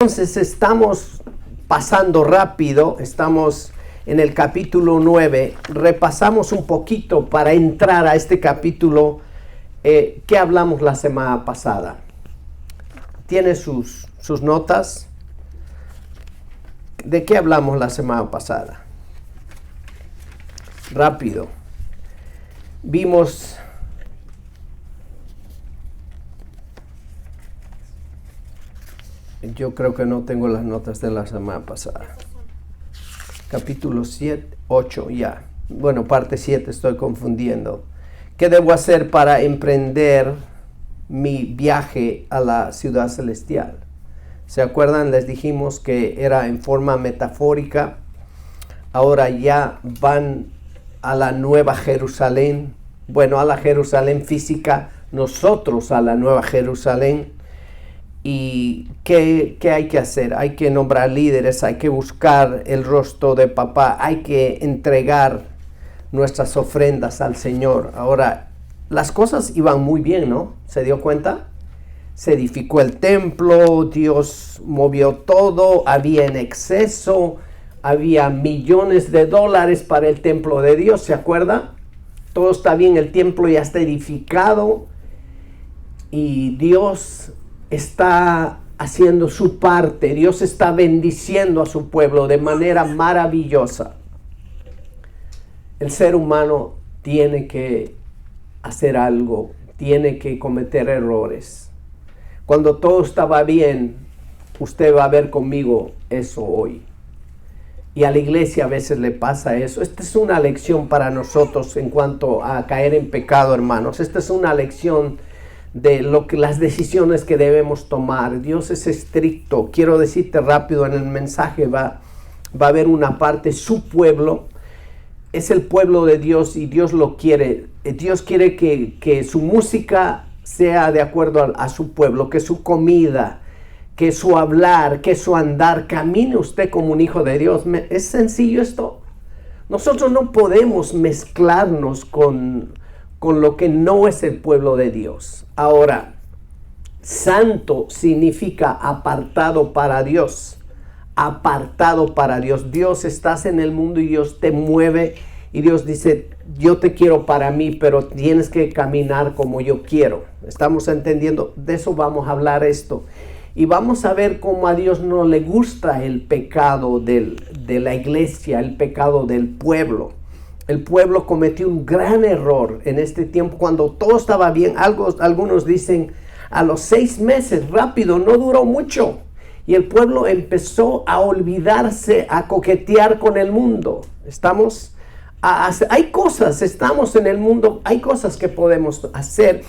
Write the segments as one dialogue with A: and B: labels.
A: Entonces estamos pasando rápido, estamos en el capítulo 9, repasamos un poquito para entrar a este capítulo. ¿Qué hablamos la semana pasada? ¿Tiene sus notas? ¿De qué hablamos la semana pasada? Rápido. Vimos yo creo que no tengo las notas de la semana pasada. Capítulo 8 ya. Bueno, parte 7 estoy confundiendo. ¿Qué debo hacer para emprender mi viaje a la ciudad celestial? ¿Se acuerdan? Les dijimos que era en forma metafórica. Ahora ya van a la nueva Jerusalén. Bueno, a la Jerusalén física. Nosotros a la nueva Jerusalén. ¿Y qué hay que hacer? Hay que nombrar líderes, hay que buscar el rostro de papá, hay que entregar nuestras ofrendas al Señor. Ahora, las cosas iban muy bien, ¿no? ¿Se dio cuenta? Se edificó el templo, Dios movió todo, había en exceso, había millones de dólares para el templo de Dios, ¿se acuerda? Todo está bien, el templo ya está edificado y Dios está haciendo su parte, Dios está bendiciendo a su pueblo de manera maravillosa. El ser humano tiene que hacer algo, tiene que cometer errores. Cuando todo estaba bien, usted va a ver conmigo eso hoy. Y a la iglesia a veces le pasa eso. Esta es una lección para nosotros en cuanto a caer en pecado, hermanos. Esta es una lección de las decisiones que debemos tomar. Dios es estricto. Quiero decirte rápido, en el mensaje va a haber una parte, su pueblo es el pueblo de Dios y Dios lo quiere. Dios quiere que su música sea de acuerdo a su pueblo, que su comida, que su hablar, que su andar, camine usted como un hijo de Dios. ¿Es sencillo esto? Nosotros no podemos mezclarnos con lo que no es el pueblo de Dios. Ahora, santo significa apartado para Dios. Apartado para Dios. Dios, estás en el mundo y Dios te mueve y Dios dice, yo te quiero para mí, pero tienes que caminar como yo quiero. ¿Estamos entendiendo? De eso vamos a hablar esto. Y vamos a ver cómo a Dios no le gusta el pecado de la iglesia, el pecado del pueblo. El pueblo cometió un gran error en este tiempo cuando todo estaba bien. Algunos dicen a los 6 meses, rápido, no duró mucho. Y el pueblo empezó a olvidarse, a coquetear con el mundo. Hay cosas, estamos en el mundo, hay cosas que podemos hacer,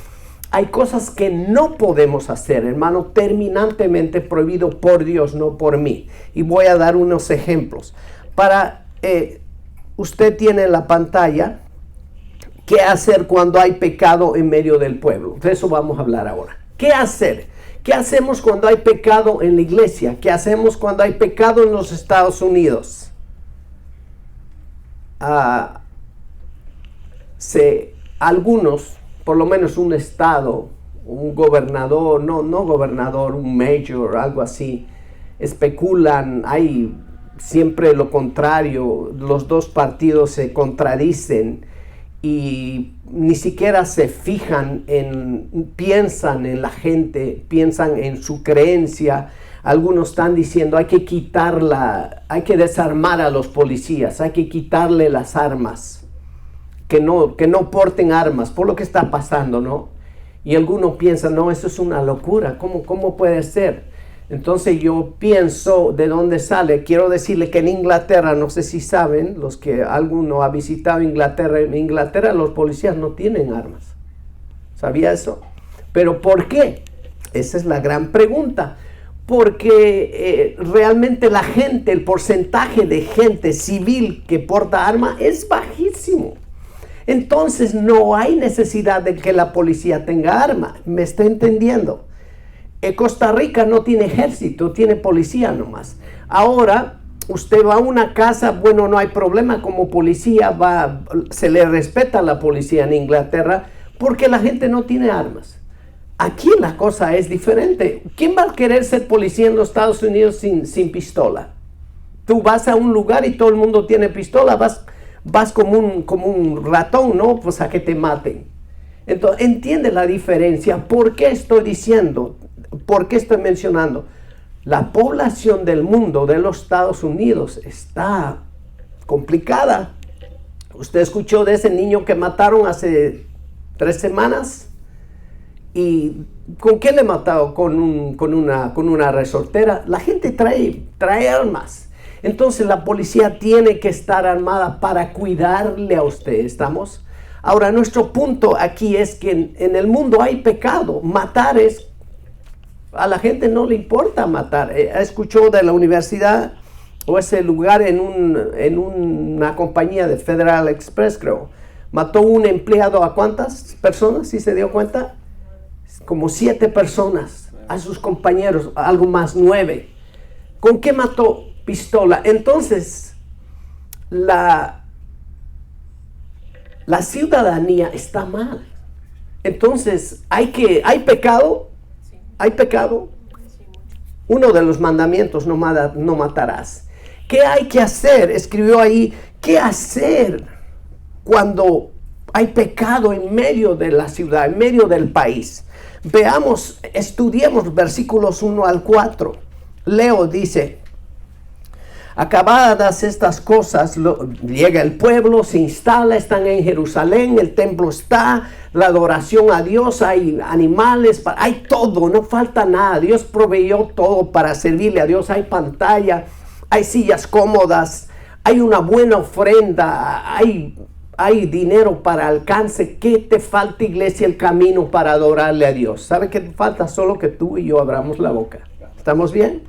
A: hay cosas que no podemos hacer, hermano, terminantemente prohibido por Dios, no por mí. Y voy a dar unos ejemplos. Usted tiene en la pantalla qué hacer cuando hay pecado en medio del pueblo. De eso vamos a hablar ahora. ¿Qué hacer? ¿Qué hacemos cuando hay pecado en la iglesia? ¿Qué hacemos cuando hay pecado en los Estados Unidos? Algunos, por lo menos un estado, un gobernador, no gobernador, un mayor, algo así, especulan, hay siempre lo contrario, los dos partidos se contradicen y ni siquiera se fijan piensan en la gente, piensan en su creencia. Algunos están diciendo hay que desarmar a los policías, hay que quitarle las armas, que no porten armas por lo que está pasando, ¿no? Y algunos piensan, no, eso es una locura, ¿cómo puede ser? Entonces yo pienso de dónde sale. Quiero decirle que en Inglaterra, no sé si saben, los que alguno ha visitado Inglaterra, en Inglaterra los policías no tienen armas. ¿Sabía eso? ¿Pero por qué? Esa es la gran pregunta. Porque realmente la gente, el porcentaje de gente civil que porta arma es bajísimo. Entonces no hay necesidad de que la policía tenga arma. ¿Me está entendiendo? Costa Rica no tiene ejército, tiene policía nomás. Ahora, usted va a una casa, bueno, no hay problema, como policía se le respeta a la policía en Inglaterra porque la gente no tiene armas. Aquí la cosa es diferente. ¿Quién va a querer ser policía en los Estados Unidos sin pistola? Tú vas a un lugar y todo el mundo tiene pistola, vas como un ratón, ¿no? Pues a que te maten. Entonces, entiende la diferencia. ¿Por qué estoy diciendo? ¿Por qué estoy mencionando? La población del mundo, de los Estados Unidos, está complicada. ¿Usted escuchó de ese niño que mataron hace 3 semanas? ¿Y con qué le mataron? Con una resortera. La gente trae armas. Entonces la policía tiene que estar armada para cuidarle a usted. ¿Estamos? Ahora, nuestro punto aquí es que en el mundo hay pecado. Matar a la gente no le importa matar. Escuchó de la universidad o ese lugar en una compañía de Federal Express, creo. Mató un empleado a ¿cuántas personas? ¿Sí se dio cuenta? Como 7 personas, a sus compañeros, algo más 9. ¿Con qué mató? Pistola. Entonces, la ciudadanía está mal. Entonces, ¿hay pecado? ¿Hay pecado? Uno de los mandamientos, no matarás. ¿Qué hay que hacer? Escribió ahí, ¿qué hacer cuando hay pecado en medio de la ciudad, en medio del país? Veamos, estudiemos versículos 1 al 4. Leo, dice: acabadas estas cosas, llega el pueblo, se instala, están en Jerusalén, el templo está, la adoración a Dios, hay animales, hay todo, no falta nada. Dios proveyó todo para servirle a Dios. Hay pantalla, hay sillas cómodas, hay una buena ofrenda, hay dinero para alcance. ¿Qué te falta, iglesia? El camino para adorarle a Dios. ¿Sabe qué te falta? Solo que tú y yo abramos la boca. ¿Estamos bien?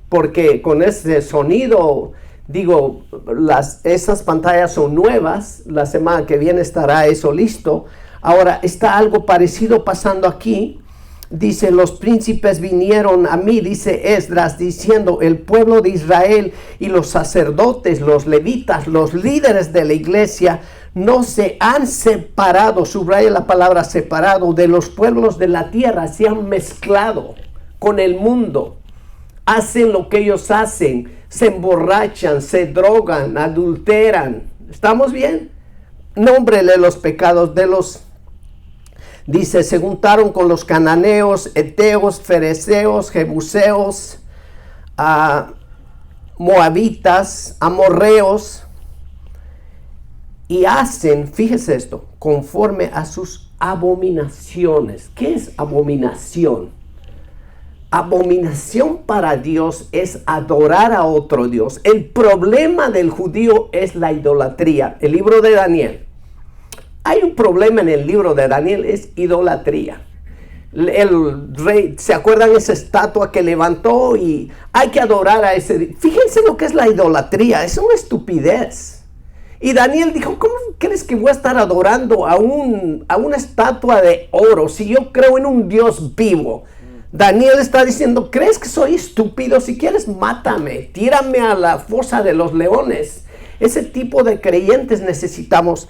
A: Porque con ese sonido, digo, esas pantallas son nuevas. La semana que viene estará eso listo. Ahora, está algo parecido pasando aquí. Dice, los príncipes vinieron a mí, dice Esdras, diciendo, el pueblo de Israel y los sacerdotes, los levitas, los líderes de la iglesia, no se han separado, subraya la palabra separado, de los pueblos de la tierra, se han mezclado con el mundo, hacen lo que ellos hacen, se emborrachan, se drogan, adulteran. ¿Estamos bien? Nómbrele los pecados de los... Dice, se juntaron con los cananeos, heteos, fereceos, jebuseos, moabitas, amorreos, y hacen, fíjese esto, conforme a sus abominaciones. ¿Qué es abominación? Abominación para Dios es adorar a otro Dios. El problema del judío es la idolatría. El libro de Daniel. Hay un problema en el libro de Daniel, es idolatría. El rey, ¿se acuerdan esa estatua que levantó? Y hay que adorar a ese. Fíjense lo que es la idolatría, es una estupidez. Y Daniel dijo, ¿cómo crees que voy a estar adorando a una estatua de oro si yo creo en un Dios vivo? Daniel está diciendo, ¿crees que soy estúpido? Si quieres, mátame, tírame a la fosa de los leones. Ese tipo de creyentes necesitamos.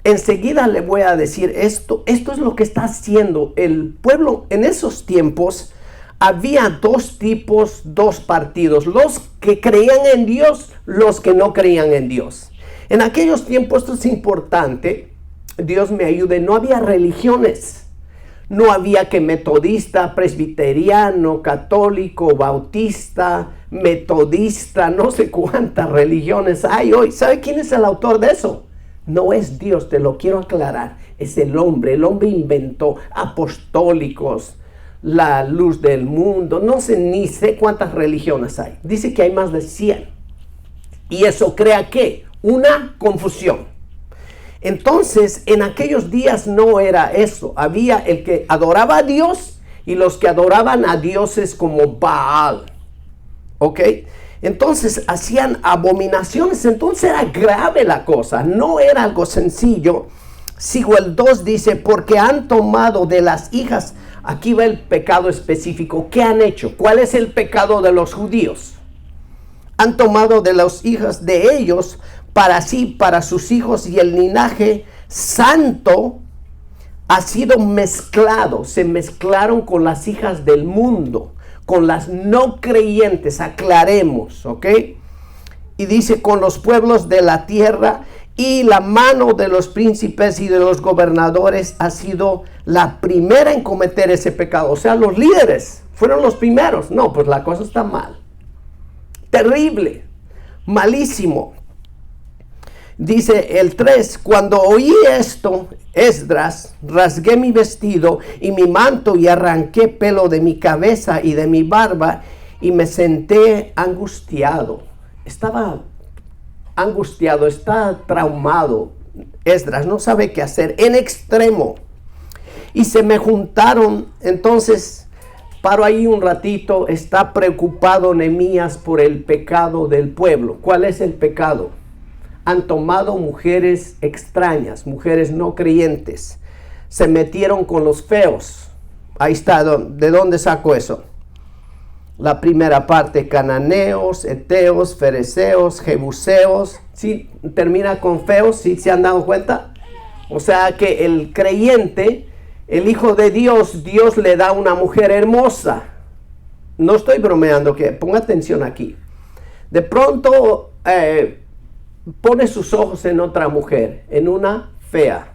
A: Enseguida le voy a decir esto es lo que está haciendo el pueblo. En esos tiempos había 2 tipos, 2 partidos, los que creían en Dios, los que no creían en Dios. En aquellos tiempos, esto es importante, Dios me ayude, no había religiones, no había que metodista, presbiteriano, católico, bautista, metodista, no sé cuántas religiones hay hoy. ¿Sabe quién es el autor de eso? No es Dios, te lo quiero aclarar, es el hombre inventó apostólicos, la luz del mundo, ni sé cuántas religiones hay, dice que hay más de 100, y eso crea ¿qué? Una confusión. Entonces, en aquellos días no era eso, había el que adoraba a Dios y los que adoraban a dioses como Baal, ¿ok? Entonces hacían abominaciones, entonces era grave la cosa, no era algo sencillo. Sigo el 2, dice, porque han tomado de las hijas, aquí va el pecado específico, ¿qué han hecho? ¿Cuál es el pecado de los judíos? Han tomado de las hijas de ellos, para sí, para sus hijos y el linaje santo, ha sido mezclado, se mezclaron con las hijas del mundo, con las no creyentes, aclaremos, ¿ok? Y dice, con los pueblos de la tierra, y la mano de los príncipes y de los gobernadores ha sido la primera en cometer ese pecado. O sea, los líderes fueron los primeros. No, pues la cosa está mal. Terrible, malísimo. Dice el 3, cuando oí esto, Esdras, rasgué mi vestido y mi manto y arranqué pelo de mi cabeza y de mi barba y me senté angustiado. Estaba angustiado, está traumado. Esdras no sabe qué hacer, en extremo. Y se me juntaron, entonces paro ahí un ratito, está preocupado Nehemías por el pecado del pueblo. ¿Cuál es el pecado? Han tomado mujeres extrañas, mujeres no creyentes. Se metieron con los feos. Ahí está, ¿de dónde saco eso? La primera parte, cananeos, eteos, fereceos, jebuseos. ¿Sí? Termina con feos, ¿sí se han dado cuenta? O sea que el creyente, el hijo de Dios, Dios le da una mujer hermosa. No estoy bromeando, que ponga atención aquí. De pronto pone sus ojos en otra mujer, en una fea.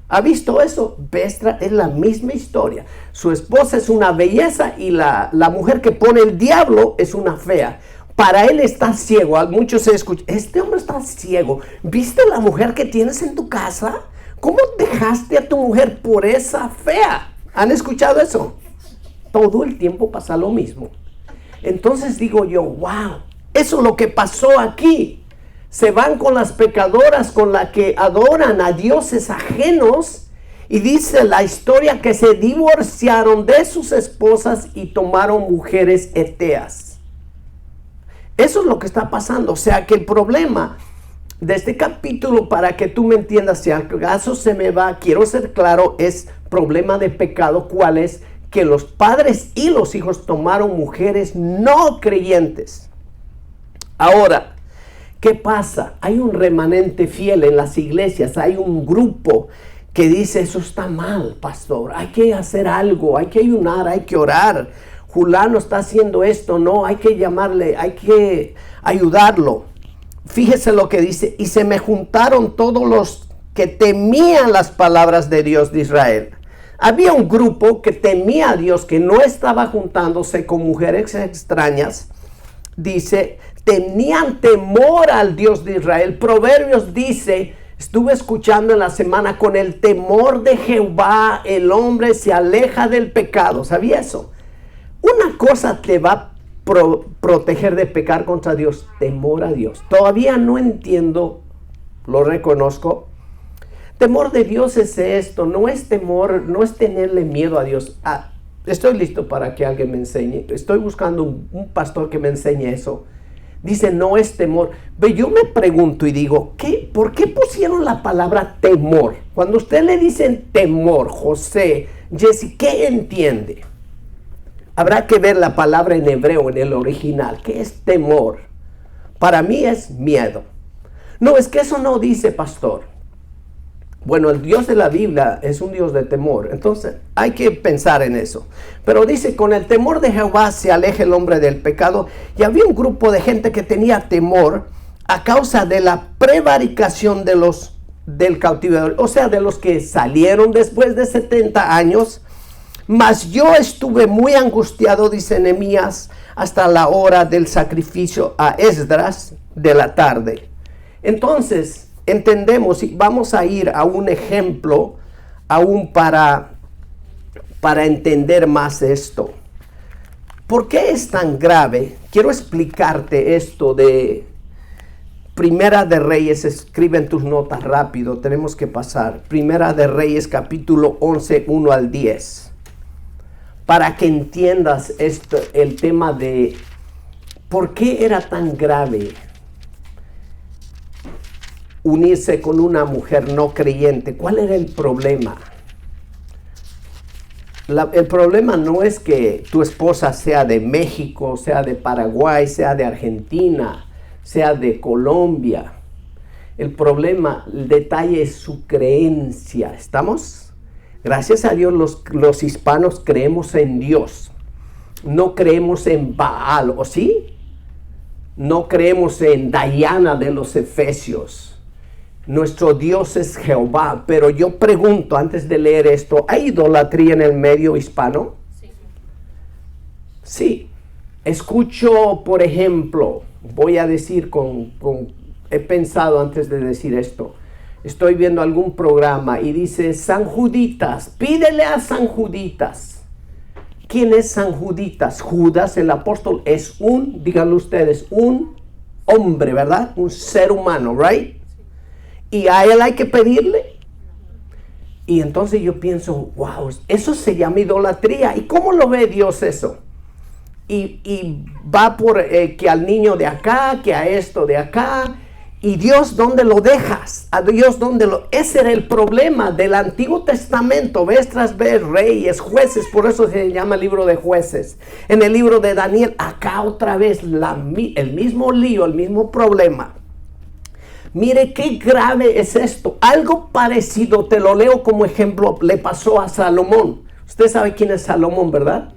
A: ¿Ha visto eso? Vestra es la misma historia. Su esposa es una belleza y la mujer que pone el diablo es una fea. Para él está ciego. Muchos se escuchan, este hombre está ciego. ¿Viste la mujer que tienes en tu casa? ¿Cómo dejaste a tu mujer por esa fea? ¿Han escuchado eso? Todo el tiempo pasa lo mismo. Entonces digo yo, wow, eso es lo que pasó aquí. Se van con las pecadoras, con las que adoran a dioses ajenos. Y dice la historia que se divorciaron de sus esposas y tomaron mujeres eteas. Eso es lo que está pasando. O sea que el problema de este capítulo, para que tú me entiendas, si acaso se me va, quiero ser claro, es problema de pecado. ¿Cuál es? Que los padres y los hijos tomaron mujeres no creyentes. Ahora, ¿qué pasa? Hay un remanente fiel en las iglesias, hay un grupo que dice, eso está mal, pastor, hay que hacer algo, hay que ayunar, hay que orar. Fulano está haciendo esto, no, hay que llamarle, hay que ayudarlo. Fíjese lo que dice, y se me juntaron todos los que temían las palabras de Dios de Israel. Había un grupo que temía a Dios, que no estaba juntándose con mujeres extrañas. Dice, tenían temor al Dios de Israel. Proverbios dice, estuve escuchando en la semana, con el temor de Jehová el hombre se aleja del pecado. ¿Sabía eso? Una cosa te va a proteger de pecar contra Dios, temor a Dios. Todavía no entiendo, lo reconozco. Temor de Dios es esto, no es temor, no es tenerle miedo a Dios. Estoy listo para que alguien me enseñe. Estoy buscando un pastor que me enseñe eso. Dice, no es temor. Pero yo me pregunto y digo, ¿por qué pusieron la palabra temor? Cuando usted le dicen temor, José, Jesse, ¿qué entiende? Habrá que ver la palabra en hebreo, en el original. ¿Qué es temor? Para mí es miedo. No, es que eso no dice, pastor. Bueno, el Dios de la Biblia es un Dios de temor, entonces hay que pensar en eso. Pero dice, con el temor de Jehová se aleja el hombre del pecado. Y había un grupo de gente que tenía temor a causa de la prevaricación del cautiverio, o sea, de los que salieron después de 70 años. Mas yo estuve muy angustiado, dice Nehemías, hasta la hora del sacrificio a Esdras de la tarde. Entonces, entendemos, y vamos a ir a un ejemplo aún para entender más esto. ¿Por qué es tan grave? Quiero explicarte esto de Primera de Reyes. Escribe en tus notas rápido, tenemos que pasar. Primera de Reyes, capítulo 11, 1 al 10. Para que entiendas esto, el tema de por qué era tan grave unirse con una mujer no creyente. ¿Cuál era el problema? El problema no es que tu esposa sea de México, sea de Paraguay, sea de Argentina, sea de Colombia. El problema, el detalle es su creencia. ¿Estamos? Gracias a Dios los hispanos creemos en Dios. No creemos en Baal, ¿o sí? No creemos en Diana de los Efesios. Nuestro Dios es Jehová. Pero yo pregunto antes de leer esto, ¿hay idolatría en el medio hispano? Sí. Escucho, por ejemplo, voy a decir he pensado antes de decir esto. Estoy viendo algún programa y dice San Juditas, pídele a San Juditas. ¿Quién es San Juditas? Judas, el apóstol, es díganlo ustedes, un hombre, ¿verdad? Un ser humano, ¿right? Y a él hay que pedirle. Y entonces yo pienso, wow, eso se llama idolatría. ¿Y cómo lo ve Dios eso? Y va por que al niño de acá, que a esto de acá. ¿Y Dios dónde lo dejas? ¿A Dios dónde lo...? Ese era el problema del Antiguo Testamento, vez tras vez, reyes, jueces, por eso se llama el libro de jueces. En el libro de Daniel, acá otra vez el mismo lío, el mismo problema. Mire qué grave es esto. Algo parecido, te lo leo como ejemplo, le pasó a Salomón. Usted sabe quién es Salomón, ¿verdad?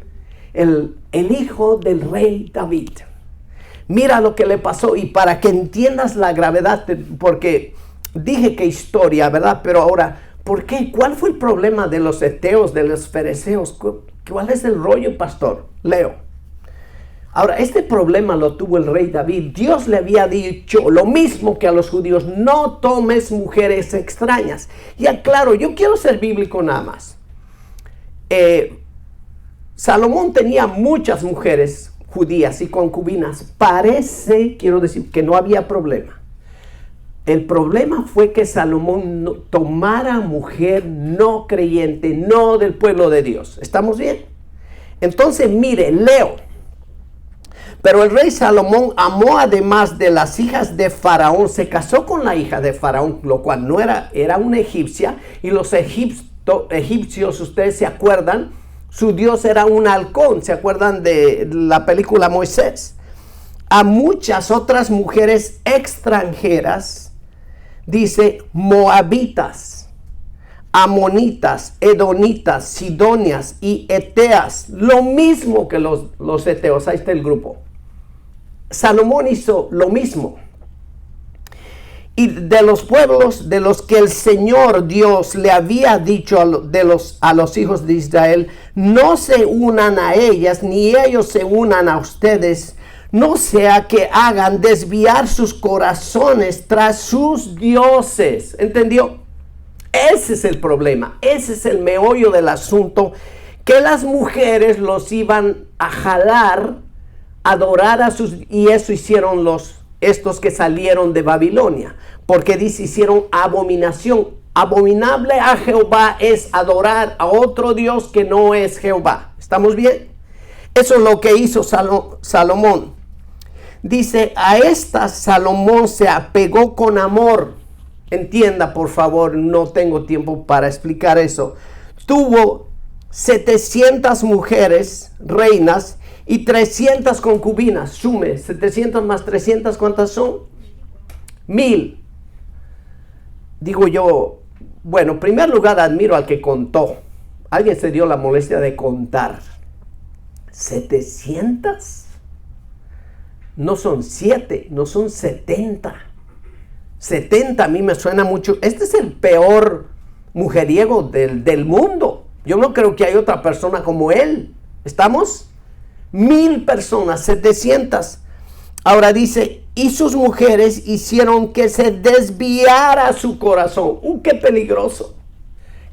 A: El hijo del rey David. Mira lo que le pasó, y para que entiendas la gravedad, porque dije que historia, ¿verdad? Pero ahora, ¿por qué? ¿Cuál fue el problema de los heteos, de los fereceos? ¿Cuál es el rollo, pastor? Leo. Ahora, este problema lo tuvo el rey David. Dios le había dicho lo mismo que a los judíos: no tomes mujeres extrañas. Ya claro, yo quiero ser bíblico nada más. Salomón tenía muchas mujeres judías y concubinas. Quiero decir, que no había problema. El problema fue que Salomón tomara mujer no creyente, no del pueblo de Dios. ¿Estamos bien? Entonces, mire, leo. Pero el rey Salomón amó, además de las hijas de Faraón, se casó con la hija de Faraón, lo cual no era una egipcia, y los egipcios, ustedes se acuerdan, su dios era un halcón. ¿Se acuerdan de la película Moisés? A muchas otras mujeres extranjeras, dice, moabitas, amonitas, edonitas, sidonias y eteas. Lo mismo que los eteos. Ahí está el grupo. Salomón hizo lo mismo. Y de los pueblos de los que el Señor Dios le había dicho a los hijos de Israel: no se unan a ellas, ni ellos se unan a ustedes, no sea que hagan desviar sus corazones tras sus dioses. ¿Entendió? Ese es el problema, ese es el meollo del asunto, que las mujeres los iban a jalar, adorar y eso hicieron estos que salieron de Babilonia, porque dice, hicieron abominación. Abominable a Jehová es adorar a otro Dios que no es Jehová. ¿Estamos bien? Eso es lo que hizo Salomón. Dice, a esta Salomón se apegó con amor. Entienda, por favor, no tengo tiempo para explicar eso. Tuvo 700 mujeres, reinas, y 300 concubinas. Sume, 700 más 300, ¿cuántas son? 1000. Digo yo, bueno, en primer lugar admiro al que contó. Alguien se dio la molestia de contar. ¿700? No son 7, no son 70. 70 a mí me suena mucho. Este es el peor mujeriego del mundo. Yo no creo que haya otra persona como él. ¿Estamos? 1000 personas, 700. Ahora dice, y sus mujeres hicieron que se desviara su corazón. ¡Qué peligroso!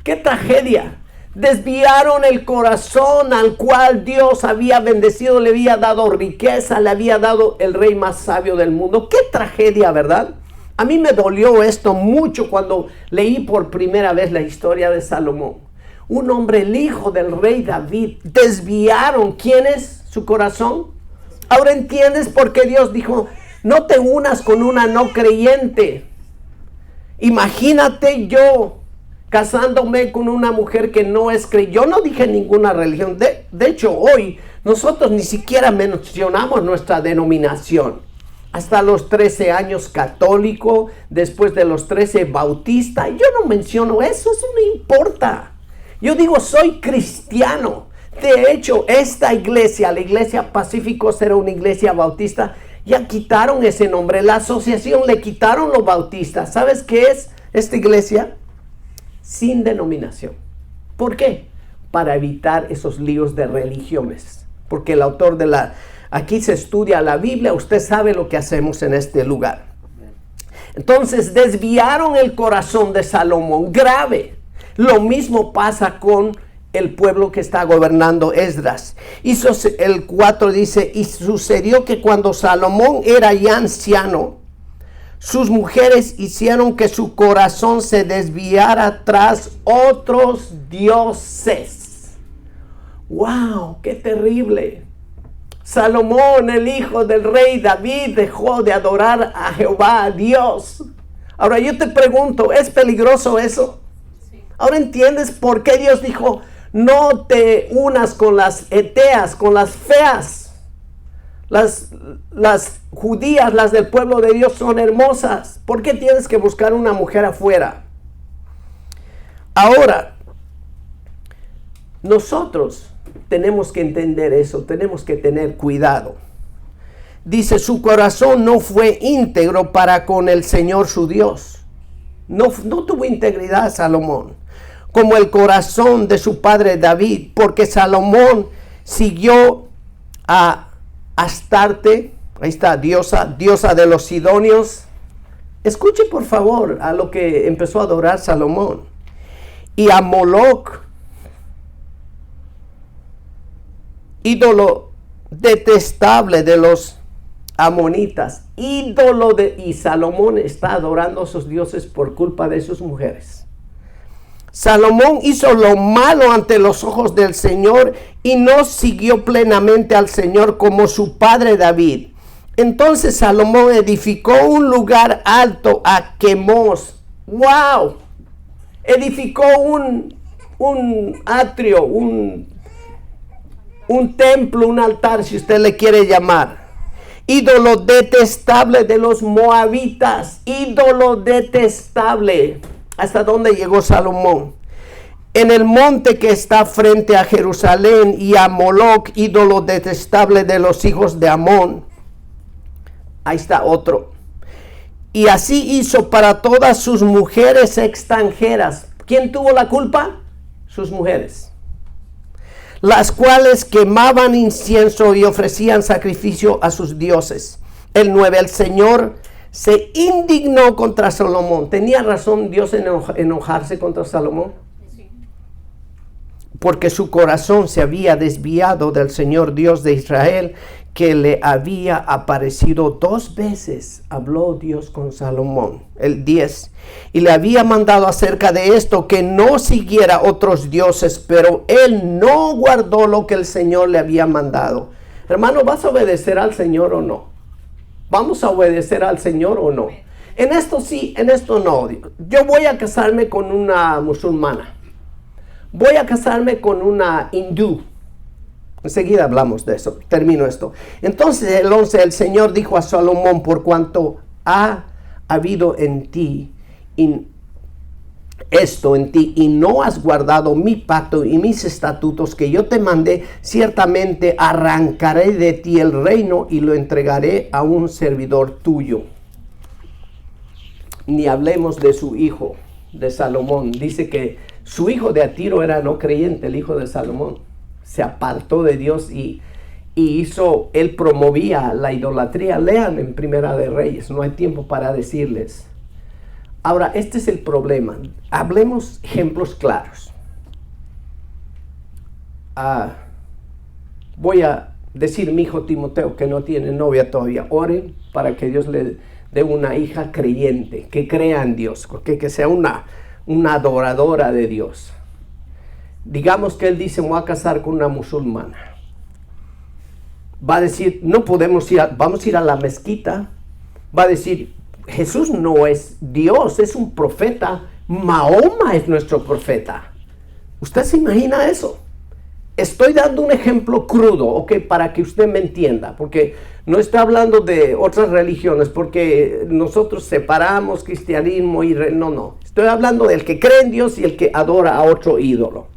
A: ¡Qué tragedia! Desviaron el corazón al cual Dios había bendecido, le había dado riqueza, le había dado el rey más sabio del mundo. ¡Qué tragedia!, ¿verdad? A mí me dolió esto mucho cuando leí por primera vez la historia de Salomón. Un hombre, el hijo del rey David, desviaron. ¿Quién es? Su corazón. Ahora entiendes por qué Dios dijo, no te unas con una no creyente. Imagínate yo casándome con una mujer que no es creyente. Yo no dije ninguna religión. De hecho, hoy nosotros ni siquiera mencionamos nuestra denominación. Hasta los 13 años católico, después de los 13 bautista. Yo no menciono eso, eso no importa. Yo digo, soy cristiano. De hecho, esta iglesia, la iglesia Pacíficos, era una iglesia bautista. Ya quitaron ese nombre. La asociación le quitaron los bautistas. ¿Sabes qué es esta iglesia? Sin denominación. ¿Por qué? Para evitar esos líos de religiones. Porque el autor aquí se estudia la Biblia. Usted sabe lo que hacemos en este lugar. Entonces desviaron el corazón de Salomón. Grave. Lo mismo pasa con el pueblo que está gobernando Esdras. El 4 dice, y sucedió que cuando Salomón era ya anciano, sus mujeres hicieron que su corazón se desviara tras otros dioses. ¡Wow! ¡Qué terrible! Salomón, el hijo del rey David, dejó de adorar a Jehová, a Dios. Ahora yo te pregunto, ¿es peligroso eso? Sí. Ahora entiendes por qué Dios dijo, no te unas con las eteas, con las feas. Las judías, las del pueblo de Dios, son hermosas. ¿Por qué tienes que buscar una mujer afuera? Ahora, nosotros tenemos que entender eso, tenemos que tener cuidado. Dice, su corazón no fue íntegro para con el Señor su Dios. No tuvo integridad Salomón, como el corazón de su padre David, porque Salomón siguió a Astarte, ahí está, diosa de los sidonios. Escuche por favor a lo que empezó a adorar Salomón. Y a Moloc, ídolo detestable de los amonitas, y Salomón está adorando a sus dioses por culpa de sus mujeres. Salomón hizo lo malo ante los ojos del Señor y no siguió plenamente al Señor como su padre David. Entonces Salomón edificó un lugar alto a Quemos. ¡Wow! Edificó un atrio, un templo, un altar, si usted le quiere llamar. Ídolo detestable de los moabitas. Ídolo detestable. ¿Hasta dónde llegó Salomón? En el monte que está frente a Jerusalén, y a Moloc, ídolo detestable de los hijos de Amón. Ahí está otro. Y así hizo para todas sus mujeres extranjeras. ¿Quién tuvo la culpa? Sus mujeres. Las cuales quemaban incienso y ofrecían sacrificio a sus dioses. El 9, el Señor se indignó contra Salomón. ¿Tenía razón Dios en enojarse contra Salomón? Sí. Porque su corazón se había desviado del Señor Dios de Israel, que le había aparecido 2 veces. Habló Dios con Salomón. El 10. Y le había mandado acerca de esto que no siguiera otros dioses, pero él no guardó lo que el Señor le había mandado. Hermano, ¿vas a obedecer al Señor o no? ¿Vamos a obedecer al Señor o no? En esto sí, en esto no. Yo voy a casarme con una musulmana. Voy a casarme con una hindú. Enseguida hablamos de eso. Termino esto. Entonces el 11, el Señor dijo a Salomón, por cuanto ha habido en ti esto en ti, y no has guardado mi pacto y mis estatutos que yo te mandé, ciertamente arrancaré de ti el reino y lo entregaré a un servidor tuyo. Ni hablemos de su hijo, de Salomón. Dice que su hijo de Atiro era no creyente, el hijo de Salomón. Se apartó de Dios y él promovía la idolatría. Lean en Primera de Reyes, no hay tiempo para decirles. Ahora, este es el problema. Hablemos ejemplos claros. Voy a decir mi hijo Timoteo, que no tiene novia todavía. Oren para que Dios le dé una hija creyente, que crea en Dios, que sea una adoradora de Dios. Digamos que él dice, me voy a casar con una musulmana. Va a decir, no podemos vamos a ir a la mezquita. Va a decir, Jesús no es Dios, es un profeta. Mahoma es nuestro profeta. ¿Usted se imagina eso? Estoy dando un ejemplo crudo, ¿ok? Para que usted me entienda, porque no estoy hablando de otras religiones, porque nosotros separamos cristianismo y no. Estoy hablando del que cree en Dios y el que adora a otro ídolo.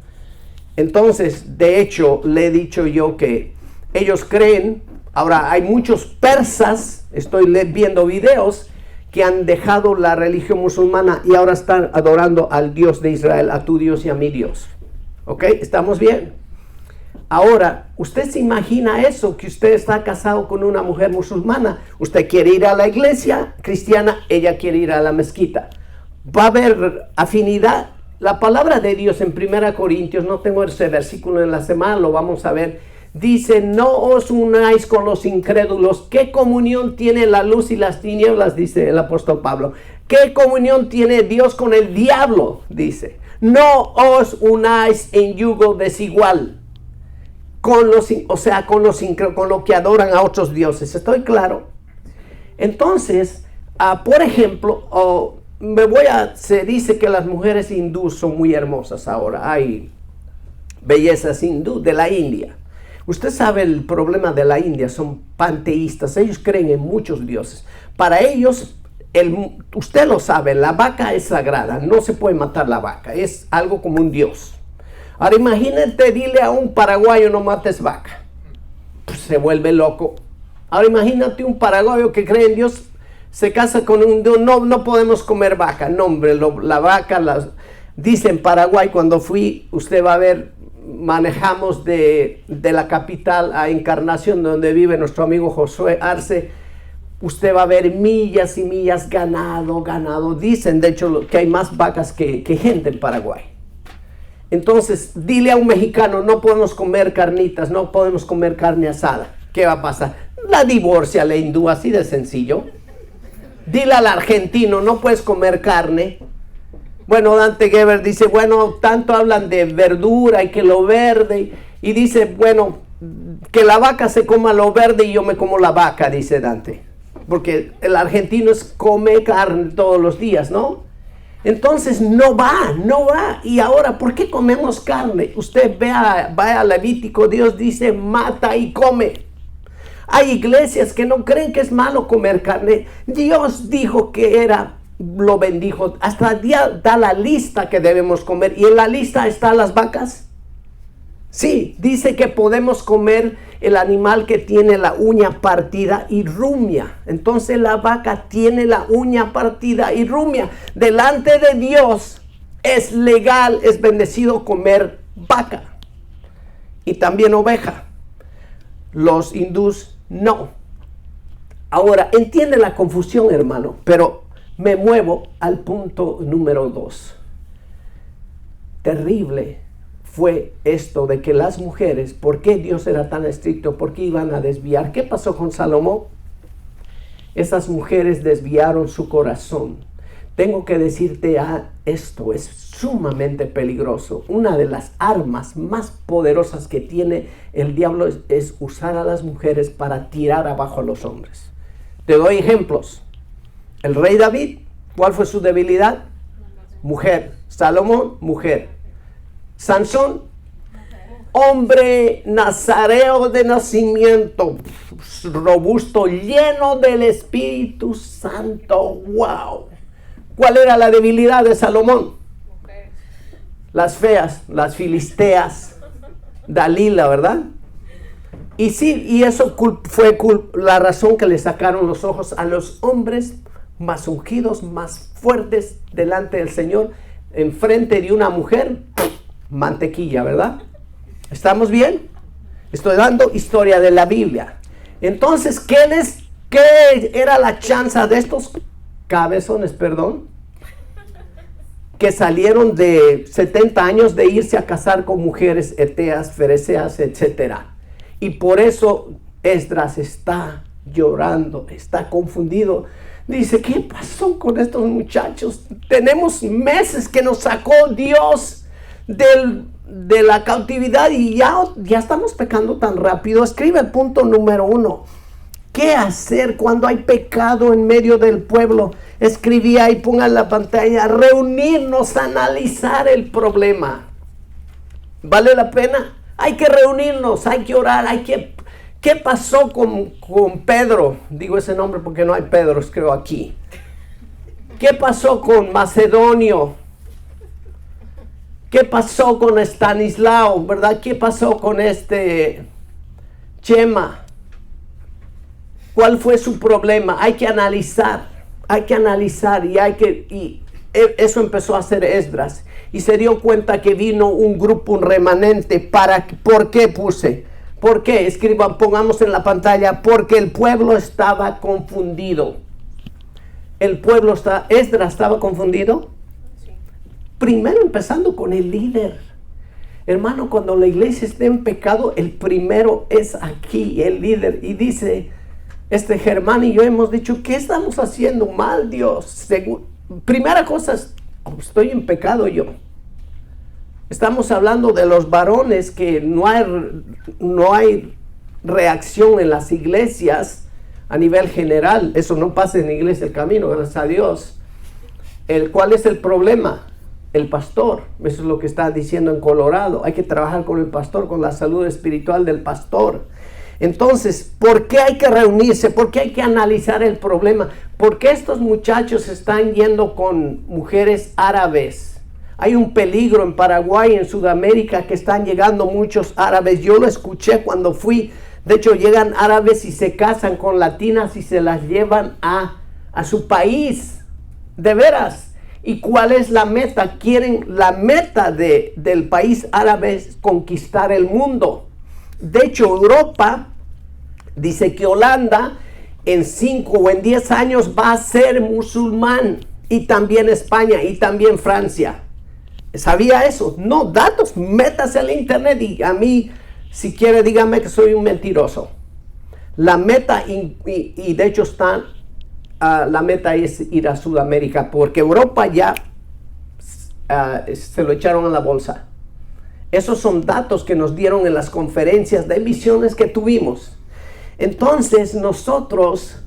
A: Entonces, de hecho, le he dicho yo que ellos creen, ahora hay muchos persas, estoy viendo videos, que han dejado la religión musulmana y ahora están adorando al Dios de Israel, a tu Dios y a mi Dios. ¿Ok? ¿Estamos bien? Ahora, usted se imagina eso, que usted está casado con una mujer musulmana, usted quiere ir a la iglesia cristiana, ella quiere ir a la mezquita. Va a haber afinidad. La palabra de Dios en 1 Corintios, no tengo ese versículo en la semana, lo vamos a ver, dice, no os unáis con los incrédulos. ¿Qué comunión tiene la luz y las tinieblas? Dice el apóstol Pablo. ¿Qué comunión tiene Dios con el diablo? Dice, no os unáis en yugo desigual con los, con lo que adoran a otros dioses. ¿Estoy claro? Entonces, por ejemplo, se dice que las mujeres hindús son muy hermosas ahora. Hay bellezas hindú de la India. Usted sabe el problema de la India, son panteístas, ellos creen en muchos dioses. Para ellos, usted lo sabe, la vaca es sagrada, no se puede matar la vaca, es algo como un dios. Ahora imagínate, dile a un paraguayo no mates vaca, pues se vuelve loco. Ahora imagínate un paraguayo que cree en Dios, se casa con un dios, no podemos comer vaca, no hombre, la vaca, dice en Paraguay cuando fui, usted va a ver, manejamos de la capital a Encarnación, donde vive nuestro amigo Josué Arce. Usted va a ver millas y millas, ganado. Dicen, de hecho, que hay más vacas que gente en Paraguay. Entonces, dile a un mexicano, no podemos comer carnitas, no podemos comer carne asada. ¿Qué va a pasar? La divorcia la hindú, así de sencillo. Dile al argentino, no puedes comer carne. Bueno, Dante Gebel dice, bueno, tanto hablan de verdura y que lo verde, y dice, bueno, que la vaca se coma lo verde y yo me como la vaca, dice Dante, porque el argentino come carne todos los días, ¿no? Entonces no va, y ahora, ¿por qué comemos carne? Usted vaya a Levítico, Dios dice, mata y come. Hay iglesias que no creen que es malo comer carne, Dios dijo que lo bendijo, hasta da la lista que debemos comer, y en la lista están las vacas. Sí, dice que podemos comer el animal que tiene la uña partida y rumia. Entonces la vaca tiene la uña partida y rumia. Delante de Dios es legal, es bendecido comer vaca y también oveja. Los hindús no. Ahora, entiende la confusión, hermano, pero me muevo al punto número 2. Terrible fue esto de que las mujeres, ¿por qué Dios era tan estricto? ¿Por qué iban a desviar? ¿Qué pasó con Salomón? Esas mujeres desviaron su corazón. Tengo que decirte, esto es sumamente peligroso. Una de las armas más poderosas que tiene el diablo es usar a las mujeres para tirar abajo a los hombres. Te doy ejemplos. El rey David, ¿cuál fue su debilidad? Mujer. Salomón, mujer. Sansón, hombre nazareo de nacimiento, robusto, lleno del Espíritu Santo. ¡Wow! ¿Cuál era la debilidad de Salomón? Las feas, las filisteas, Dalila, ¿verdad? Y sí, y eso fue la razón que le sacaron los ojos a los hombres más ungidos, más fuertes delante del Señor, enfrente de una mujer, mantequilla, ¿verdad? ¿Estamos bien? Estoy dando historia de la Biblia. Entonces, ¿qué era la chanza de estos cabezones, que salieron de 70 años de irse a casar con mujeres eteas, fereceas, etcétera? Y por eso Esdras está llorando, está confundido. Dice, ¿qué pasó con estos muchachos? Tenemos meses que nos sacó Dios de la cautividad y ya estamos pecando tan rápido. Escribe el punto número 1. ¿Qué hacer cuando hay pecado en medio del pueblo? Escribí ahí, ponga en la pantalla, reunirnos, analizar el problema. ¿Vale la pena? Hay que reunirnos, hay que orar, ¿Qué pasó con Pedro? Digo ese nombre porque no hay Pedros, creo, aquí. ¿Qué pasó con Macedonio? ¿Qué pasó con Stanislao, verdad? ¿Qué pasó con Chema? ¿Cuál fue su problema? Hay que analizar y eso empezó a hacer Esdras. Y se dio cuenta que vino un grupo, un remanente. ¿Por qué puse? ¿Por qué? Escriban, pongamos en la pantalla. Porque el pueblo estaba confundido. Esdras estaba confundido. Sí. Primero empezando con el líder. Hermano, cuando la iglesia esté en pecado, el primero es aquí, el líder. Y dice, Germán y yo hemos dicho, ¿qué estamos haciendo mal, Dios? Primera cosa es, estoy en pecado yo. Estamos hablando de los varones que no hay reacción en las iglesias a nivel general. Eso no pasa en la iglesia El Camino, gracias a Dios. ¿Cuál es el problema? El pastor. Eso es lo que está diciendo en Colorado. Hay que trabajar con el pastor, con la salud espiritual del pastor. Entonces, ¿por qué hay que reunirse? ¿Por qué hay que analizar el problema? ¿Por qué estos muchachos están yendo con mujeres árabes? Hay un peligro en Paraguay, en Sudamérica, que están llegando muchos árabes. Yo lo escuché cuando fui. De hecho, llegan árabes y se casan con latinas y se las llevan a su país. De veras. ¿Y cuál es la meta? La meta del país árabe es conquistar el mundo. De hecho, Europa dice que Holanda en 5 o en 10 años va a ser musulmán. Y también España y también Francia. ¿Sabía eso? No, datos, métase al internet y a mí, si quiere, dígame que soy un mentiroso. La meta, y de hecho la meta es ir a Sudamérica, porque Europa ya se lo echaron a la bolsa. Esos son datos que nos dieron en las conferencias de misiones que tuvimos. Entonces nosotros,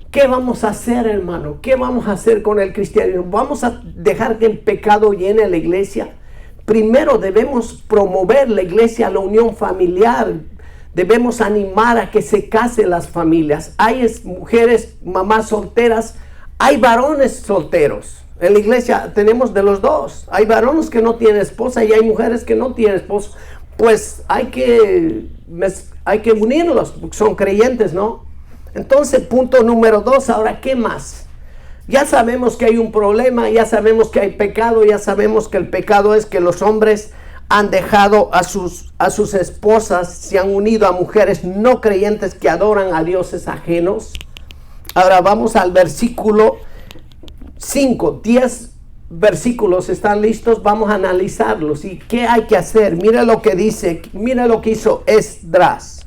A: ¿qué vamos a hacer, hermano? ¿Qué vamos a hacer con el cristianismo? ¿Vamos a dejar que el pecado llene la iglesia? Primero debemos promover la iglesia, la unión familiar. Debemos animar a que se casen las familias. Hay mujeres, mamás solteras, hay varones solteros. En la iglesia tenemos de los dos. Hay varones que no tienen esposa y hay mujeres que no tienen esposo. Pues hay que unirlos, porque son creyentes, ¿no? Entonces, punto número 2, ahora, ¿qué más? Ya sabemos que hay un problema, ya sabemos que hay pecado, ya sabemos que el pecado es que los hombres han dejado a sus esposas, se han unido a mujeres no creyentes que adoran a dioses ajenos. Ahora vamos al versículo 5, 10 versículos están listos, vamos a analizarlos. ¿Y qué hay que hacer? Mira lo que dice, mira lo que hizo Esdras.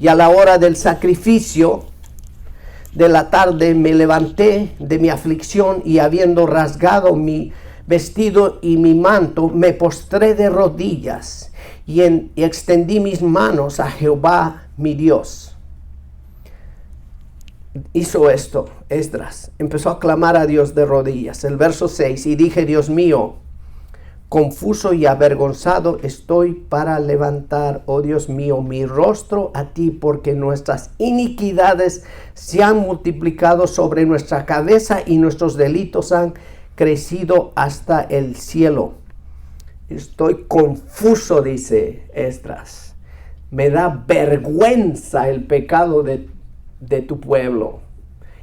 A: Y a la hora del sacrificio de la tarde me levanté de mi aflicción y habiendo rasgado mi vestido y mi manto, me postré de rodillas y extendí mis manos a Jehová mi Dios. Hizo esto, Esdras, empezó a clamar a Dios de rodillas. El verso 6, y dije, Dios mío, confuso y avergonzado estoy para levantar, oh Dios mío, mi rostro a ti, porque nuestras iniquidades se han multiplicado sobre nuestra cabeza y nuestros delitos han crecido hasta el cielo. Estoy confuso, dice Esdras. Me da vergüenza el pecado de tu pueblo.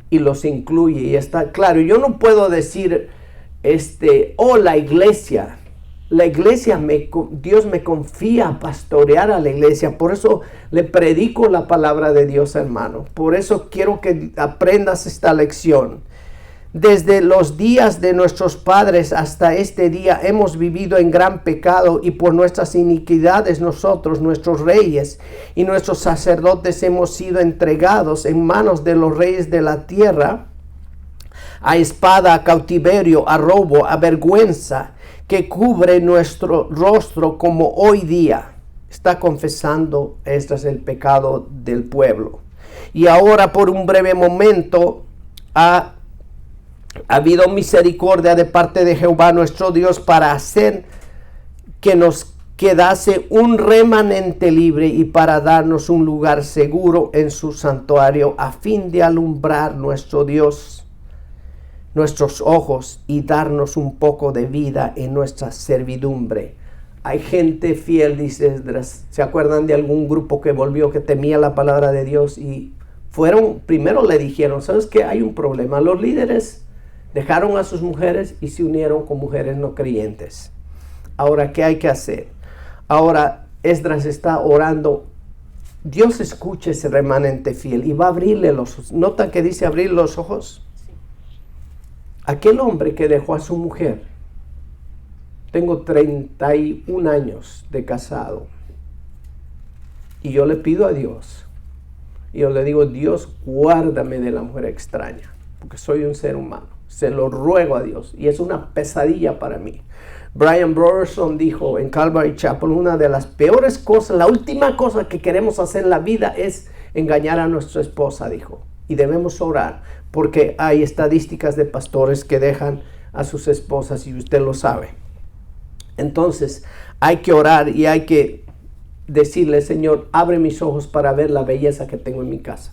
A: Y los incluye. Y está claro, yo no puedo decir, la iglesia. La iglesia, Dios me confía a pastorear a la iglesia. Por eso le predico la palabra de Dios, hermano. Por eso quiero que aprendas esta lección. Desde los días de nuestros padres hasta este día hemos vivido en gran pecado y por nuestras iniquidades nosotros, nuestros reyes y nuestros sacerdotes hemos sido entregados en manos de los reyes de la tierra, a espada, a cautiverio, a robo, a vergüenza que cubre nuestro rostro como hoy día. Está confesando, este es el pecado del pueblo. Y ahora por un breve momento ha habido misericordia de parte de Jehová nuestro Dios para hacer que nos quedase un remanente libre y para darnos un lugar seguro en su santuario a fin de alumbrar nuestro Dios nuestros ojos y darnos un poco de vida en nuestra servidumbre. Hay gente fiel, dice Esdras. ¿Se acuerdan de algún grupo que volvió, que temía la palabra de Dios? Y primero le dijeron, ¿sabes qué? Hay un problema. Los líderes dejaron a sus mujeres y se unieron con mujeres no creyentes. Ahora, ¿qué hay que hacer? Ahora, Esdras está orando. Dios escucha ese remanente fiel y va a abrirle los ojos. ¿Notan que dice abrir los ojos? Aquel hombre que dejó a su mujer. Tengo 31 años de casado. Y yo le pido a Dios. Y yo le digo, Dios, guárdame de la mujer extraña. Porque soy un ser humano. Se lo ruego a Dios. Y es una pesadilla para mí. Brian Broderson dijo en Calvary Chapel, una de las peores cosas, la última cosa que queremos hacer en la vida es engañar a nuestra esposa, dijo. Y debemos orar, porque hay estadísticas de pastores que dejan a sus esposas y usted lo sabe. Entonces hay que orar y hay que decirle, Señor, abre mis ojos para ver la belleza que tengo en mi casa.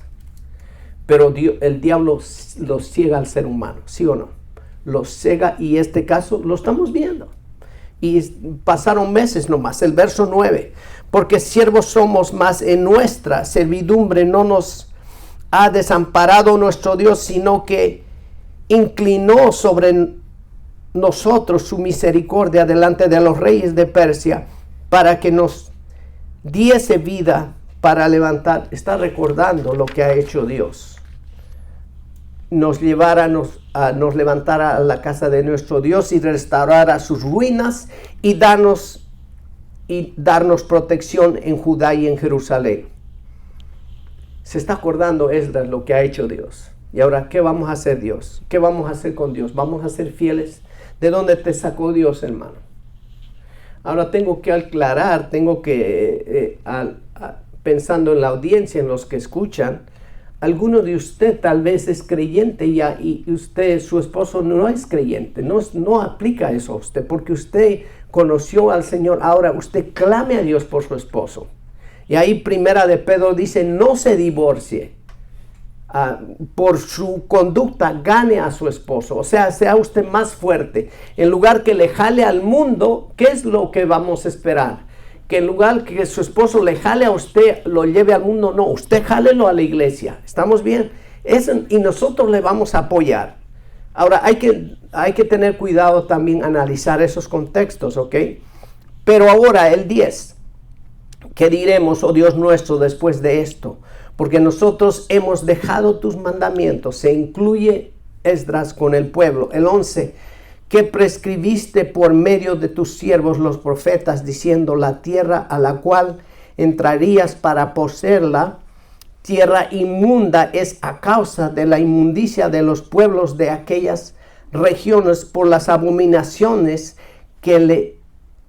A: Pero el diablo lo ciega al ser humano, ¿sí o no? Lo ciega, y este caso lo estamos viendo. Y pasaron meses nomás. El verso 9. Porque siervos somos, más en nuestra servidumbre no nos ha desamparado nuestro Dios, sino que inclinó sobre nosotros su misericordia delante de los reyes de Persia, para que nos diese vida para levantar. Está recordando lo que ha hecho Dios. Nos levantara a la casa de nuestro Dios y restaurara sus ruinas y darnos protección en Judá y en Jerusalén. Se está acordando Esdras lo que ha hecho Dios. Y ahora, ¿qué vamos a hacer, Dios? ¿Qué vamos a hacer con Dios? ¿Vamos a ser fieles? ¿De dónde te sacó Dios, hermano? Ahora tengo que aclarar, pensando en la audiencia, en los que escuchan, alguno de usted tal vez es creyente y usted, su esposo, no es creyente. No aplica eso a usted, porque usted conoció al Señor. Ahora usted clame a Dios por su esposo. Y ahí Primera de Pedro dice, no se divorcie. Por su conducta gane a su esposo. O sea usted más fuerte. En lugar que le jale al mundo, ¿qué es lo que vamos a esperar? Que en lugar que su esposo le jale a usted, lo lleve al mundo. No, usted jálelo a la iglesia. ¿Estamos bien? Y nosotros le vamos a apoyar. Ahora, hay que tener cuidado también, analizar esos contextos, ¿ok? Pero ahora, el 10. ¿Qué diremos, oh Dios nuestro, después de esto? Porque nosotros hemos dejado tus mandamientos. Se incluye Esdras con el pueblo. El 11. Que prescribiste por medio de tus siervos los profetas, diciendo, la tierra a la cual entrarías para poseerla, tierra inmunda es a causa de la inmundicia de los pueblos de aquellas regiones por las abominaciones que le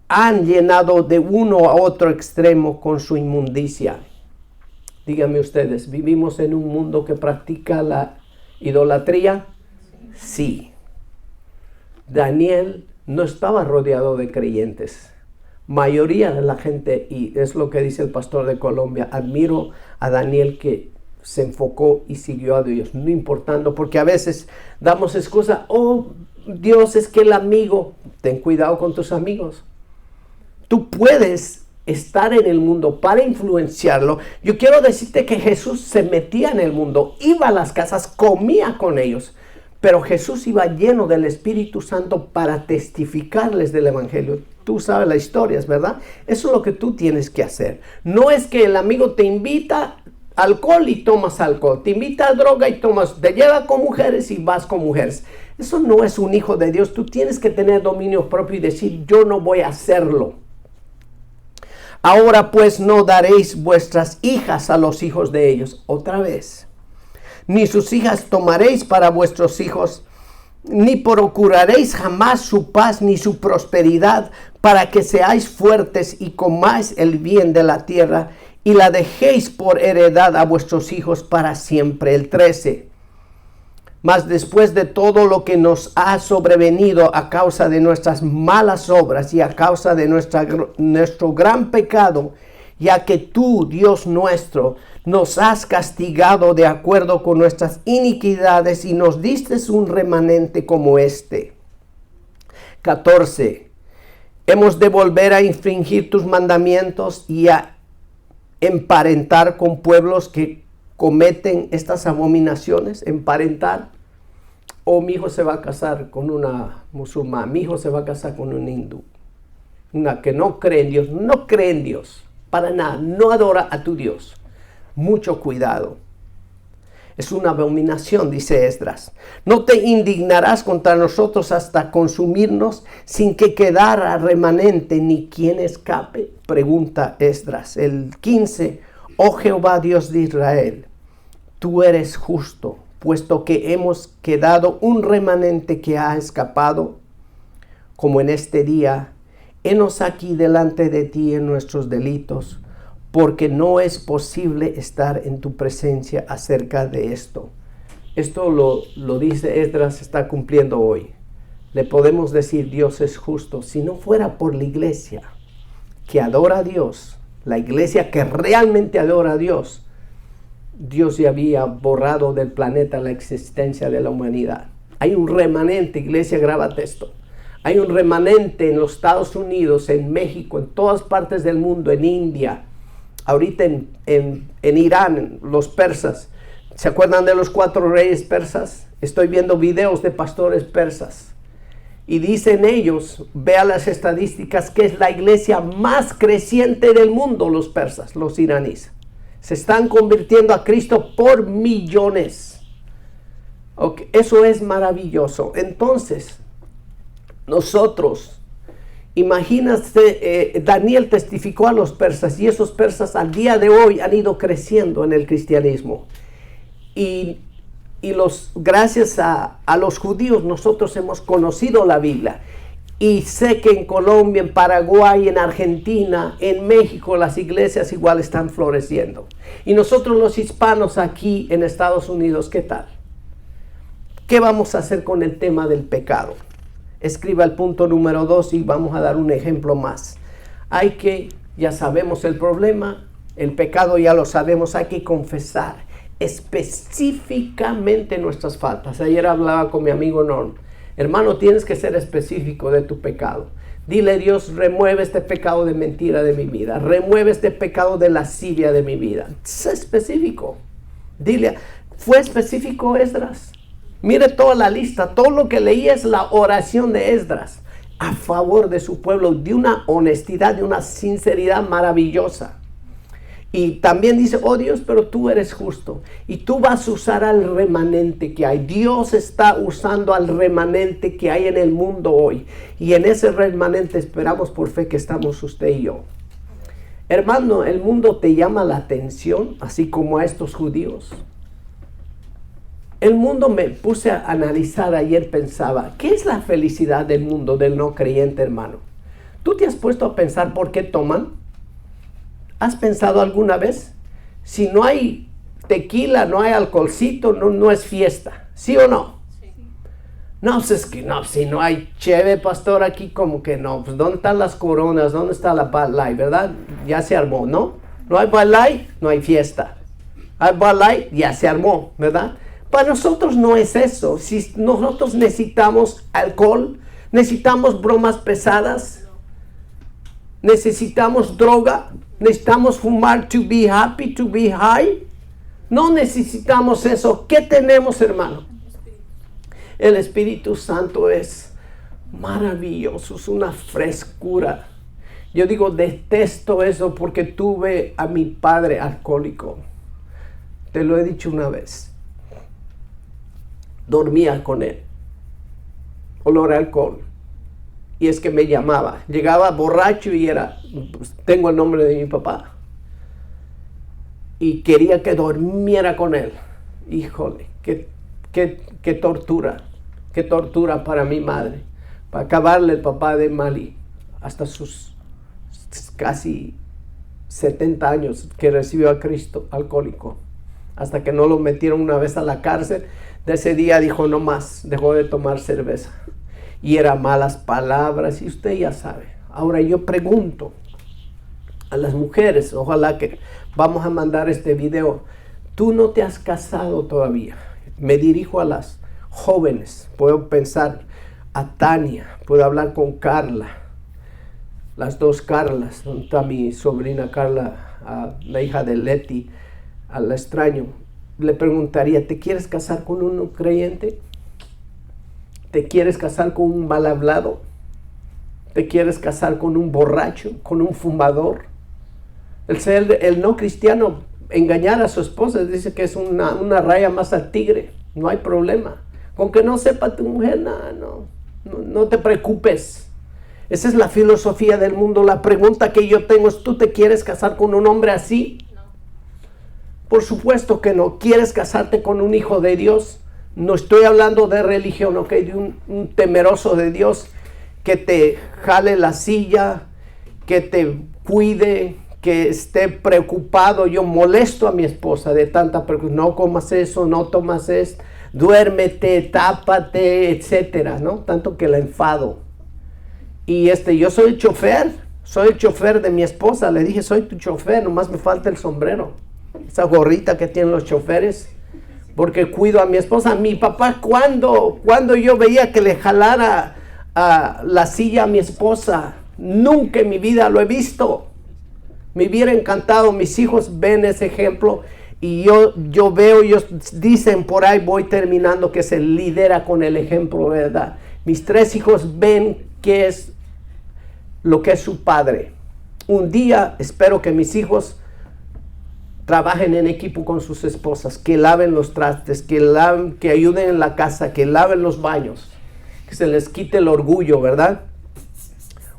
A: han llenado de uno a otro extremo con su inmundicia. Díganme ustedes, ¿vivimos en un mundo que practica la idolatría? Sí. Daniel no estaba rodeado de creyentes. Mayoría de la gente, y es lo que dice el pastor de Colombia, admiro a Daniel que se enfocó y siguió a Dios, no importando, porque a veces damos excusa, oh Dios, es que el amigo, ten cuidado con tus amigos. Tú puedes estar en el mundo para influenciarlo. Yo quiero decirte que Jesús se metía en el mundo, iba a las casas, comía con ellos. Pero Jesús iba lleno del Espíritu Santo para testificarles del Evangelio. Tú sabes las historias, ¿verdad? Eso es lo que tú tienes que hacer. No es que el amigo te invita alcohol y tomas alcohol. Te invita a droga y tomas. Te lleva con mujeres y vas con mujeres. Eso no es un hijo de Dios. Tú tienes que tener dominio propio y decir, yo no voy a hacerlo. Ahora pues no daréis vuestras hijas a los hijos de ellos. Otra vez. Ni sus hijas tomaréis para vuestros hijos, ni procuraréis jamás su paz ni su prosperidad, para que seáis fuertes y comáis el bien de la tierra, y la dejéis por heredad a vuestros hijos para siempre. El 13. Mas después de todo lo que nos ha sobrevenido a causa de nuestras malas obras y a causa de nuestro gran pecado, ya que tú, Dios nuestro, nos has castigado de acuerdo con nuestras iniquidades y nos diste un remanente como este. 14. Hemos de volver a infringir tus mandamientos y a emparentar con pueblos que cometen estas abominaciones. Emparentar. O mi hijo se va a casar con una musulmana, mi hijo se va a casar con un hindú. Una que no cree en Dios, no cree en Dios, para nada, no adora a tu Dios. Mucho cuidado. Es una abominación, dice Esdras. No te indignarás contra nosotros hasta consumirnos sin que quedara remanente ni quien escape, pregunta Esdras. El 15, oh Jehová Dios de Israel, tú eres justo, puesto que hemos quedado un remanente que ha escapado, como en este día, henos aquí delante de ti en nuestros delitos, porque no es posible estar en tu presencia acerca de esto. Esto lo dice Esdras, está cumpliendo hoy. Le podemos decir Dios es justo. Si no fuera por la iglesia que adora a Dios, la iglesia que realmente adora a Dios, Dios ya había borrado del planeta la existencia de la humanidad. Hay un remanente, iglesia, grábate esto. Hay un remanente en los Estados Unidos, en México, en todas partes del mundo, en India, ahorita en Irán, los persas. ¿Se acuerdan de los 4 reyes persas? Estoy viendo videos de pastores persas. Y dicen ellos, vea las estadísticas, que es la iglesia más creciente del mundo, los persas, los iraníes. Se están convirtiendo a Cristo por millones. Okay, eso es maravilloso. Entonces, nosotros... Imagínate, Daniel testificó a los persas y esos persas al día de hoy han ido creciendo en el cristianismo. Y gracias a los judíos nosotros hemos conocido la Biblia. Y sé que en Colombia, en Paraguay, en Argentina, en México las iglesias igual están floreciendo. Y nosotros los hispanos aquí en Estados Unidos, ¿qué tal? ¿Qué vamos a hacer con el tema del pecado? Escriba el punto número 2 y vamos a dar un ejemplo más. Ya sabemos el problema, el pecado ya lo sabemos, hay que confesar específicamente nuestras faltas. Ayer hablaba con mi amigo Norm. Hermano, tienes que ser específico de tu pecado. Dile, Dios, remueve este pecado de mentira de mi vida. Remueve este pecado de lascivia de mi vida. Sé específico. Dile, ¿fue específico Esdras? Mire toda la lista, todo lo que leí es la oración de Esdras a favor de su pueblo, de una honestidad, de una sinceridad maravillosa. Y también dice, oh Dios, pero tú eres justo y tú vas a usar al remanente que hay. Dios está usando al remanente que hay en el mundo hoy. Y en ese remanente esperamos por fe que estamos usted y yo. Hermano, el mundo te llama la atención, así como a estos judíos. El mundo, me puse a analizar ayer, pensaba, ¿qué es la felicidad del mundo del no creyente, hermano? ¿Tú te has puesto a pensar por qué toman? ¿Has pensado alguna vez? Si no hay tequila, no hay alcoholcito, no es fiesta, ¿sí o no? Sí. No, pues es que no, si no hay cheve, pastor, aquí como que no, pues ¿dónde están las coronas? ¿Dónde está la Bud Light, verdad? Ya se armó, ¿no? No hay Bud Light, no hay fiesta. Hay Bud Light, ya se armó, ¿verdad? Para nosotros no es eso. Si nosotros necesitamos alcohol, necesitamos bromas pesadas, necesitamos droga, necesitamos fumar to be happy, to be high. No necesitamos eso. ¿Qué tenemos, hermano? El Espíritu Santo es maravilloso, es una frescura. Yo digo, detesto eso porque tuve a mi padre alcohólico. Te lo he dicho una vez. Dormía con él, olor a alcohol, y es que me llamaba, llegaba borracho y pues, tengo el nombre de mi papá, y quería que durmiera con él. Híjole, qué tortura para mi madre, para acabarle el papá de Mali, hasta sus casi 70 años que recibió a Cristo alcohólico, hasta que no lo metieron una vez a la cárcel. De ese día dijo no más, dejó de tomar cerveza. Y eran malas palabras y usted ya sabe. Ahora yo pregunto, A las mujeres, ojalá que vamos a mandar este video. Tú no te has casado todavía. Me dirijo a las jóvenes. Puedo pensar a Tania, puedo hablar con Carla. Las dos Carlas, ¿dónde está mi sobrina Carla, la hija de Leti, a la extraño? Le preguntaría, ¿te quieres casar con un creyente? ¿Te quieres casar con un mal hablado? ¿Te quieres casar con un borracho, con un fumador? El no cristiano, engañar a su esposa, dice que es una raya más al tigre, no hay problema. Con que no sepa tu mujer, no te preocupes. Esa es la filosofía del mundo. La pregunta que yo tengo es, ¿tú te quieres casar con un hombre así? No. Por supuesto que no. ¿Quieres casarte con un hijo de Dios? No estoy hablando de religión, ¿ok? De un temeroso de Dios que te jale la silla, que te cuide, que esté preocupado. Yo molesto a mi esposa de tanta preocupación. No comas eso, no tomas esto, duérmete, tápate, etcétera, ¿no? Tanto que la enfado. Y yo soy el chofer de mi esposa. Le dije, soy tu chofer, nomás me falta el sombrero, esa gorrita que tienen los choferes, porque cuido a mi esposa. Mi papá, cuando yo veía que le jalara a la silla a mi esposa, nunca en mi vida lo he visto. Me hubiera encantado. Mis hijos ven ese ejemplo y yo veo, ellos dicen por ahí, voy terminando, que se lidera con el ejemplo, ¿verdad? Mis 3 hijos ven qué es lo que es su padre. Un día espero que mis hijos trabajen en equipo con sus esposas, que laven los trastes, que ayuden en la casa, que laven los baños, que se les quite el orgullo, ¿verdad?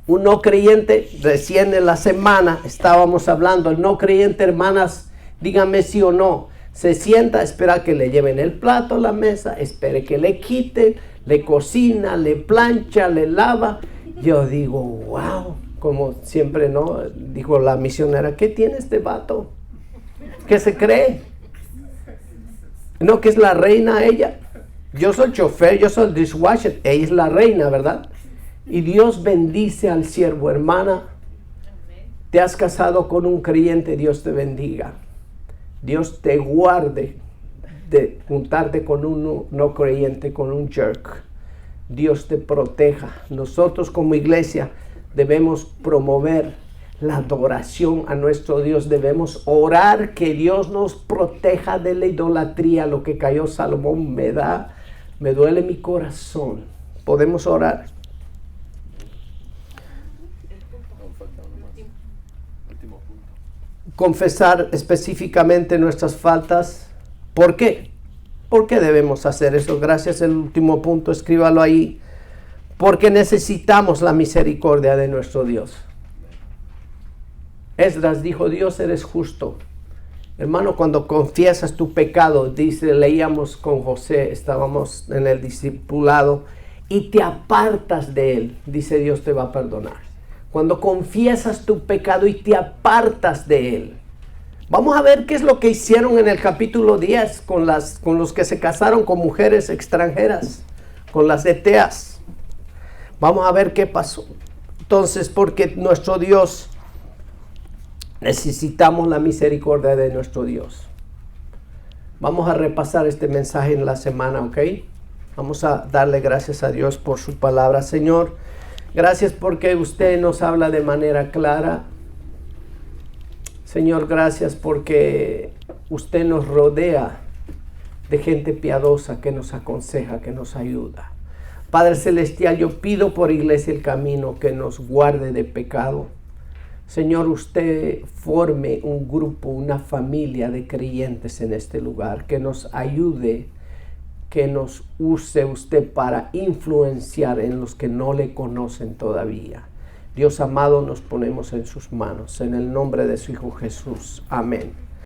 A: Un no creyente, recién en la semana estábamos hablando, el no creyente, hermanas, díganme sí o no, se sienta, espera que le lleven el plato a la mesa, espere que le quiten, le cocina, le plancha, le lava. Yo digo, wow, como siempre, ¿no? Dijo la misionera, ¿qué tiene este vato? ¿Qué se cree? No, que es la reina ella. Yo soy el chofer, yo soy el dishwasher, ella es la reina, ¿verdad? Y Dios bendice al siervo, hermana. Te has casado con un creyente, Dios te bendiga. Dios te guarde de juntarte con un no creyente, con un jerk. Dios te proteja. Nosotros como iglesia debemos promover la adoración a nuestro Dios. Debemos orar que Dios nos proteja de la idolatría. Lo que cayó Salomón me duele mi corazón. Podemos orar. Confesar específicamente nuestras faltas. ¿Por qué? ¿Por qué debemos hacer eso? Gracias, el último punto, escríbalo ahí. Porque necesitamos la misericordia de nuestro Dios. Esdras dijo, Dios, eres justo. Hermano, cuando confiesas tu pecado, leíamos con José, estábamos en el discipulado, y te apartas de él, dice Dios te va a perdonar. Cuando confiesas tu pecado y te apartas de él. Vamos a ver qué es lo que hicieron en el capítulo 10 con los que se casaron con mujeres extranjeras, con las heteas. Vamos a ver qué pasó. Entonces, porque nuestro Dios, necesitamos la misericordia de nuestro Dios. Vamos a repasar este mensaje en la semana, ¿ok? Vamos a darle gracias a Dios por su palabra. Señor, gracias porque usted nos habla de manera clara. Señor, gracias porque usted nos rodea de gente piadosa que nos aconseja, que nos ayuda. Padre Celestial, yo pido por Iglesia El Camino que nos guarde de pecado. Señor, usted forme un grupo, una familia de creyentes en este lugar, que nos ayude, que nos use usted para influenciar en los que no le conocen todavía. Dios amado, nos ponemos en sus manos, en el nombre de su Hijo Jesús. Amén.